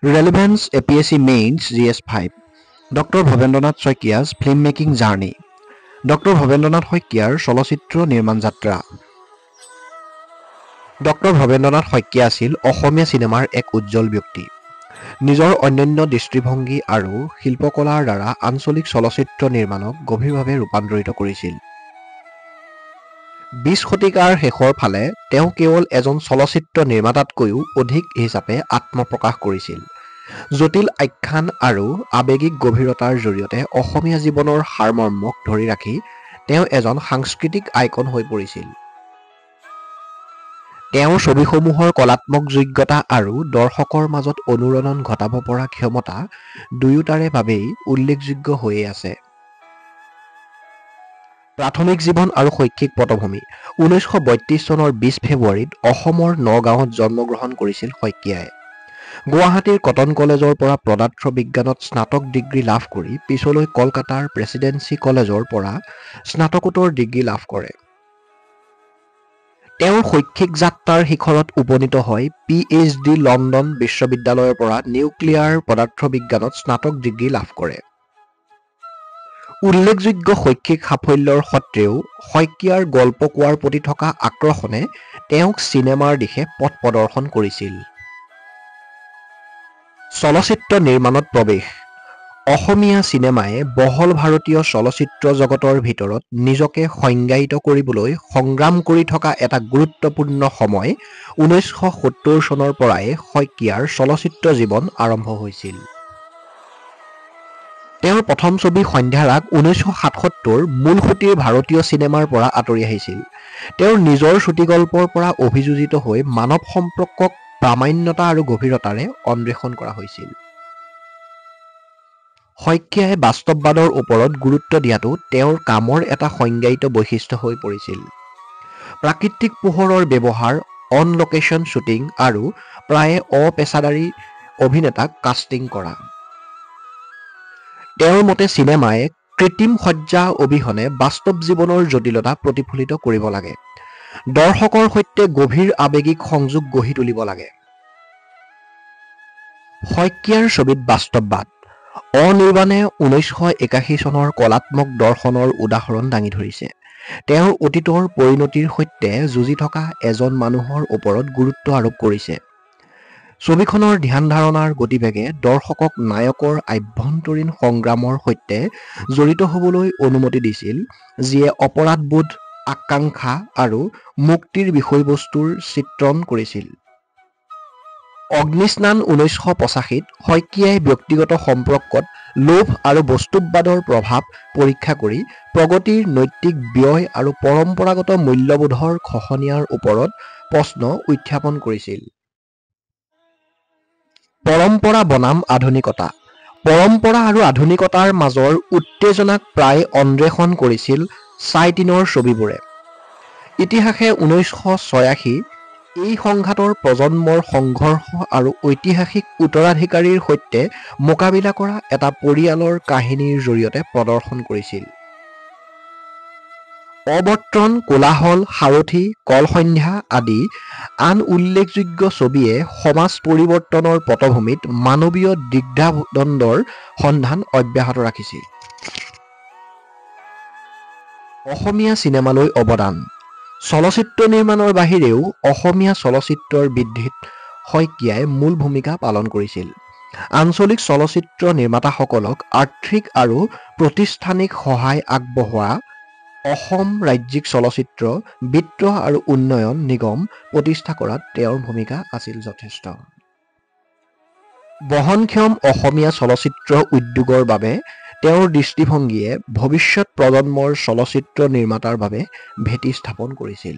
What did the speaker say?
Relevance APSC Mains GS5 Dr. Bhavendra Shoikia's Filmmaking Journey Dr. Bhavendra Shoikiaৰ চলচ্চিত্ৰ নিৰ্মাণ যাত্ৰা doctor Bhabendranath Saikia আছিল অসমীয়া চিনেমাৰ এক উজ্জ্বল ব্যক্তি। নিজৰ অনন্য দৃষ্টিভংগী আৰু শিল্পকলাৰ দ্বাৰা আঞ্চলিক চলচ্চিত্ৰ নিৰ্মাণক গভীৰভাৱে ৰূপান্তৰিত কৰিছিল। 20 শতিকাৰ শেষৰ ফালে তেওঁ কেৱল এজন চলচ্চিত্ৰ নিৰ্মাতাতকৈও অধিক হিচাপে আত্মপ্ৰকাশ কৰিছিল। জটিল আখ্যান আৰু আৱেগিক গভীৰতাৰ জৰিয়তে অসমীয়া জীৱনৰ সাৰমৰ্মক ধৰি ৰাখি তেওঁ এজন সাংস্কৃতিক আইকন হৈ পৰিছিল। তেওঁৰ ছবিসমূহৰ কলাত্মক যোগ্যতা আৰু দৰ্শকৰ মাজত অনুৰণন ঘটাব পৰা ক্ষমতা দুয়োটাৰে বাবেই উল্লেখযোগ্য হৈয়ে আছে। প্ৰাথমিক জীৱন আৰু শৈক্ষিক পটভূমি 1932 চনৰ 20 ফেব্ৰুৱাৰীত অসমৰ নগাঁৱত জন্মগ্ৰহণ কৰিছিল শইকীয়াই। গুৱাহাটীৰ কটন কলেজৰ পৰা পদাৰ্থ বিজ্ঞানত স্নাতক ডিগ্ৰী লাভ কৰি পিছলৈ কলকাতাৰ প্ৰেচিডেন্সি কলেজৰ পৰা স্নাতকোত্তৰ ডিগ্ৰী লাভ কৰে। তেওঁৰ শৈক্ষিক যাত্ৰাৰ শিখৰত উপনীত হয় PhD লণ্ডন বিশ্ববিদ্যালয়ৰ পৰা নিউক্লিয়াৰ পদাৰ্থ বিজ্ঞানত স্নাতক ডিগ্ৰী লাভ কৰে। উল্লেখযোগ্য শৈক্ষিক সাফল্যৰ সত্ত্বেও শইকীয়াৰ গল্প কোৱাৰ প্ৰতি থকা আকৰ্ষণে তেওঁক চিনেমাৰ দিশে পথ প্ৰদৰ্শন কৰিছিল। চলচ্চিত্ৰ নিৰ্মাণত প্ৰৱেশ অসমীয়া চিনেমায়ে বহল ভাৰতীয় চলচ্চিত্ৰ জগতৰ ভিতৰত নিজকে সংজ্ঞায়িত কৰিবলৈ সংগ্ৰাম কৰি থকা এটা গুৰুত্বপূৰ্ণ সময় 1970 চনৰ পৰাই শইকীয়াৰ চলচ্চিত্ৰ জীৱন আৰম্ভ হৈছিল। তেওঁৰ প্ৰথম ছবি সন্ধ্যা ৰাগ 1977 মূলসুঁতিৰ ভাৰতীয় চিনেমাৰ পৰা আঁতৰি আহিছিল। তেওঁৰ নিজৰ চুটিগল্পৰ পৰা অভিযোজিত হৈ মানৱ সম্পৰ্কক প্ৰামাণ্যতা আৰু গভীৰতাৰে অন্বেষণ কৰা হৈছিল। শইকীয়াই বাস্তৱবাদৰ ওপৰত গুৰুত্ব দিয়াটো তেওঁৰ কামৰ এটা সংজ্ঞায়িত বৈশিষ্ট্য হৈ পৰিছিল। প্ৰাকৃতিক পোহৰৰ ব্যৱহাৰ, অন লোকেশ্যন শ্বুটিং আৰু প্ৰায়ে অপেচাদাৰী অভিনেতাক কাষ্টিং কৰা। তেওঁৰ মতে চিনেমায়ে কৃত্ৰিম সজ্জা অবিহনে বাস্তৱ জীৱনৰ জটিলতা প্ৰতিফলিত কৰিব লাগে। দৰ্শকৰ সৈতে গভীৰ আৱেগিক সংযোগ গঢ়ি তুলিব লাগে। শইকীয়াৰ ছবিত বাস্তৱবাদ অনিৰ্বাণে 1981 চনৰ কলাত্মক দৰ্শনৰ উদাহৰণ দাঙি ধৰিছে। তেওঁৰ অতীতৰ পৰিণতিৰ সৈতে যুঁজি থকা এজন মানুহৰ ওপৰত গুৰুত্ব আৰোপ কৰিছে। ছবিখনৰ ধ্যান ধাৰণাৰ গতিবেগে দৰ্শকক নায়কৰ আভ্যন্তৰীণ সংগ্ৰামৰ সৈতে জড়িত হ'বলৈ অনুমতি দিছিল, যিয়ে অপৰাধবোধ, আকাংক্ষা আৰু মুক্তিৰ বিষয়বস্তুৰ চিত্ৰণ কৰিছিল। অগ্নিস্নান 1985ত শইকীয়াই ব্যক্তিগত সম্পৰ্কত লোভ আৰু বস্তুবাদৰ প্ৰভাৱ পৰীক্ষা কৰি প্ৰগতিৰ নৈতিক ব্যয় আৰু পৰম্পৰাগত মূল্যবোধৰ খহনীয়াৰ ওপৰত প্ৰশ্ন উত্থাপন কৰিছিল। পৰম্পৰা বনাম আধুনিকতা পৰম্পৰা আৰু আধুনিকতাৰ মাজৰ উত্তেজনাক প্ৰায় অন্বেষণ কৰিছিল চাইটিনৰ ছবিবোৰে। ইতিহাসে 1986 এই সংঘাতৰ প্ৰজন্মৰ সংঘৰ্ষ আৰু ঐতিহাসিক উত্তৰাধিকাৰীৰ সৈতে মোকাবিলা কৰা এটা পৰিয়ালৰ কাহিনীৰ জৰিয়তে প্ৰদৰ্শন কৰিছিল। অৱৰ্তন, কোলাহল, সাৰথি, কলসন্ধ্যা আদি আন উল্লেখযোগ্য ছবিয়ে সমাজ পৰিৱৰ্তনৰ পটভূমিত মানৱীয় দ্বিধাদ্বন্দ্বৰ সন্ধান অব্যাহত ৰাখিছিল। অসমীয়া চিনেমালৈ অৱদান চলচ্চিত্ৰ নিৰ্মাণৰ বাহিৰেও অসমীয়া চলচ্চিত্ৰৰ বৃদ্ধিত শইকীয়াই মূল ভূমিকা পালন কৰিছিল। আঞ্চলিক চলচ্চিত্ৰ নিৰ্মাতাসকলক আৰ্থিক আৰু প্ৰতিষ্ঠানিক সহায় আগবঢ়োৱা, অসম ৰাজ্যিক চলচ্চিত্ৰ বিত্ত আৰু উন্নয়ন নিগম প্ৰতিষ্ঠা কৰাত তেওঁৰ ভূমিকা আছিল যথেষ্ট। বহনক্ষম অসমীয়া চলচ্চিত্ৰ উদ্যোগৰ বাবে তেওঁৰ দৃষ্টিভংগীয়ে ভৱিষ্যত প্ৰজন্মৰ চলচ্চিত্ৰ নিৰ্মাতাৰ বাবে ভেটি স্থাপন কৰিছিল।